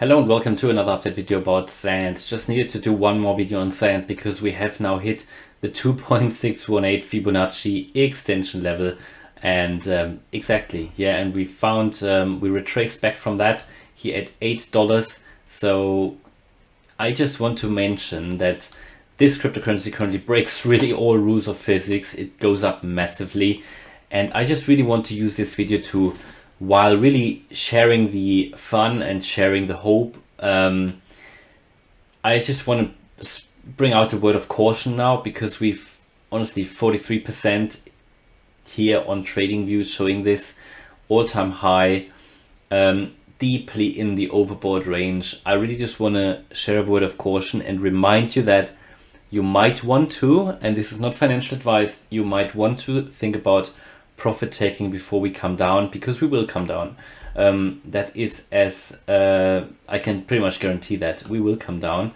Hello and welcome to another update video about Sand. Just needed to do one more video on Sand because we have now hit the 2.618 Fibonacci extension level, and exactly, yeah, and we found we retraced back from that here at $8. So I just want to mention that this cryptocurrency currently breaks really all rules of physics. It goes up massively, and I just really want to use this video to, while really sharing the fun and sharing the hope, I just want to bring out a word of caution now, because we've honestly 43% here on TradingView showing this all-time high, deeply in the overbought range. I really just want to share a word of caution and remind you that you might want to, and this is not financial advice, you might want to think about profit taking before we come down, because we will come down. That is, as I can pretty much guarantee that we will come down,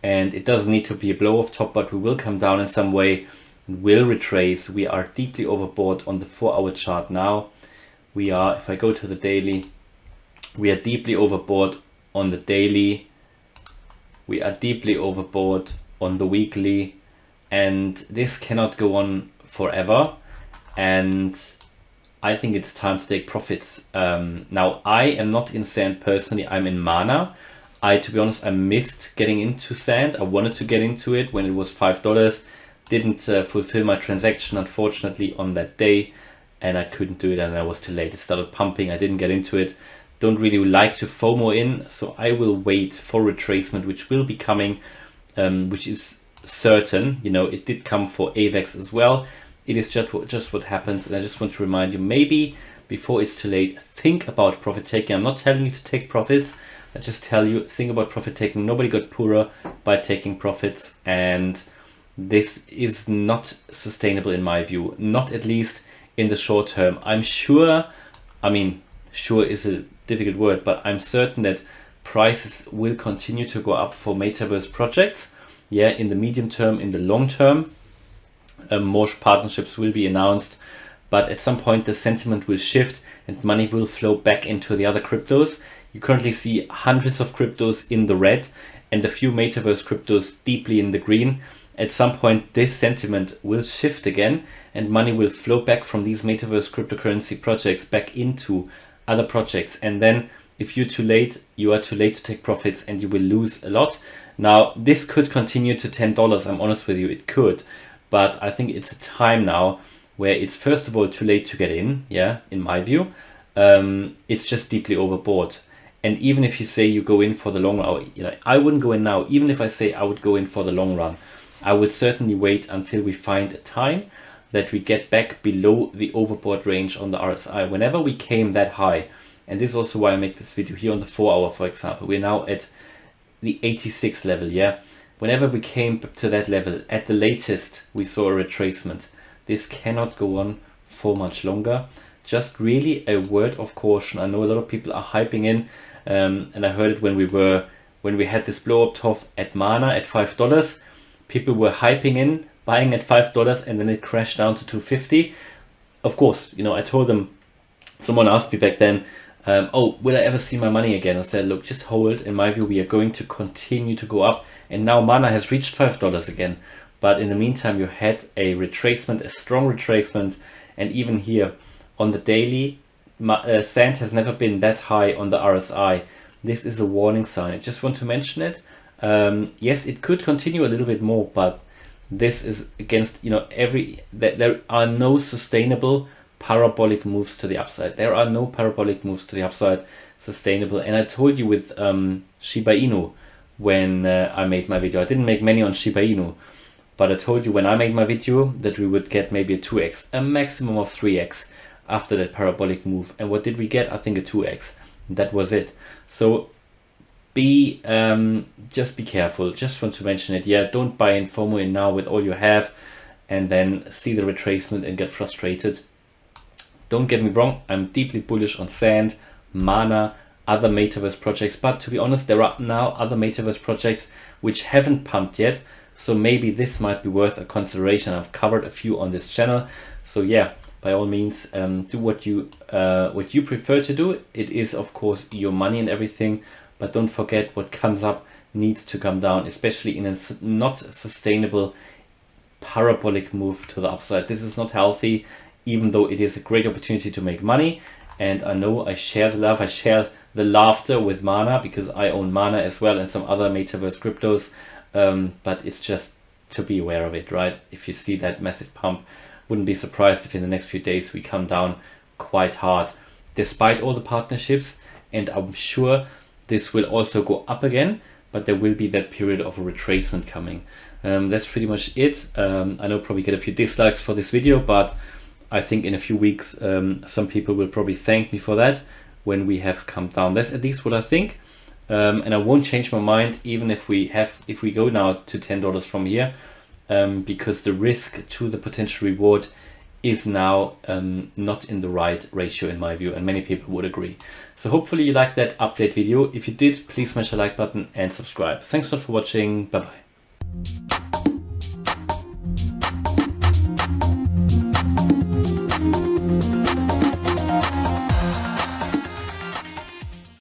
and it doesn't need to be a blow off top, but we will come down in some way, will retrace. We are deeply overbought on the 4-hour chart now. We are, if I go to the daily, we are deeply overbought on the daily. We are deeply overbought on the weekly, and this cannot go on forever. And I think it's time to take profits. Now, I am not in Sand personally, I'm in Mana. To be honest, I missed getting into Sand. I wanted to get into it when it was $5. Didn't fulfill my transaction, unfortunately, on that day, and I couldn't do it, and I was too late. It started pumping, I didn't get into it. Don't really like to FOMO in, so I will wait for retracement, which will be coming, which is certain. You know, it did come for AVAX as well. It is just what happens, and I just want to remind you, maybe before it's too late, think about profit taking. I'm not telling you to take profits. I just tell you, think about profit taking. Nobody got poorer by taking profits, and this is not sustainable in my view, not at least in the short term. I'm sure, I mean, sure is a difficult word, but I'm certain that prices will continue to go up for metaverse projects. Yeah, in the medium term, in the long term. More partnerships will be announced, but at some point the sentiment will shift and money will flow back into the other cryptos. You currently see hundreds of cryptos in the red and a few metaverse cryptos deeply in the green. At some point this sentiment will shift again, and money will flow back from these metaverse cryptocurrency projects back into other projects. And then if you're too late, you are too late to take profits, and you will lose a lot. Now, this could continue to $10. I'm honest with you, it could. But I think it's a time now where it's, first of all, too late to get in, yeah, in my view. It's just deeply overbought. And even if you say you go in for the long run, you know, I wouldn't go in now. Even if I say I would go in for the long run, I would certainly wait until we find a time that we get back below the overbought range on the RSI. Whenever we came that high, and this is also why I make this video here on the 4-hour, for example, we're now at the 86 level, yeah. Whenever we came to that level, at the latest, we saw a retracement. This cannot go on for much longer. Just really a word of caution. I know a lot of people are hyping in, and I heard it when we had this blow up top at Mana at $5. People were hyping in, buying at $5, and then it crashed down to $2.50. Of course, you know, I told them, someone asked me back then, oh, will I ever see my money again? I said, look, just hold. In my view, we are going to continue to go up. And now Mana has reached $5 again. But in the meantime, you had a retracement, a strong retracement. And even here on the daily, Sand has never been that high on the RSI. This is a warning sign. I just want to mention it. Yes, it could continue a little bit more, but this is against, you know, there are no sustainable parabolic moves to the upside. There are no parabolic moves to the upside sustainable. And I told you with Shiba Inu when I made my video. I didn't make many on Shiba Inu, but I told you when I made my video that we would get maybe a 2x, a maximum of 3x after that parabolic move. And what did we get? I think a 2x. That was it. So just be careful. Just want to mention it. Yeah, don't buy in FOMO in now with all you have and then see the retracement and get frustrated. Don't get me wrong, I'm deeply bullish on Sand, Mana, other metaverse projects, but to be honest, there are now other metaverse projects which haven't pumped yet, so maybe this might be worth a consideration. I've covered a few on this channel, so yeah, by all means, do what you prefer to do. It is, of course, your money and everything, but don't forget what comes up needs to come down, especially in a not sustainable parabolic move to the upside. This is not healthy, even though it is a great opportunity to make money. And I know I share the love, I share the laughter with Mana, because I own Mana as well and some other metaverse cryptos. But it's just to be aware of it, right? If you see that massive pump, wouldn't be surprised if in the next few days we come down quite hard, despite all the partnerships. And I'm sure this will also go up again, but there will be that period of a retracement coming. That's pretty much it. I know probably get a few dislikes for this video, but I think in a few weeks some people will probably thank me for that when we have come down. That's at least what I think. And I won't change my mind even if we go now to $10 from here, because the risk to the potential reward is now not in the right ratio in my view, and many people would agree. So hopefully you liked that update video. If you did, please smash the like button and subscribe. Thanks a lot for watching. Bye bye.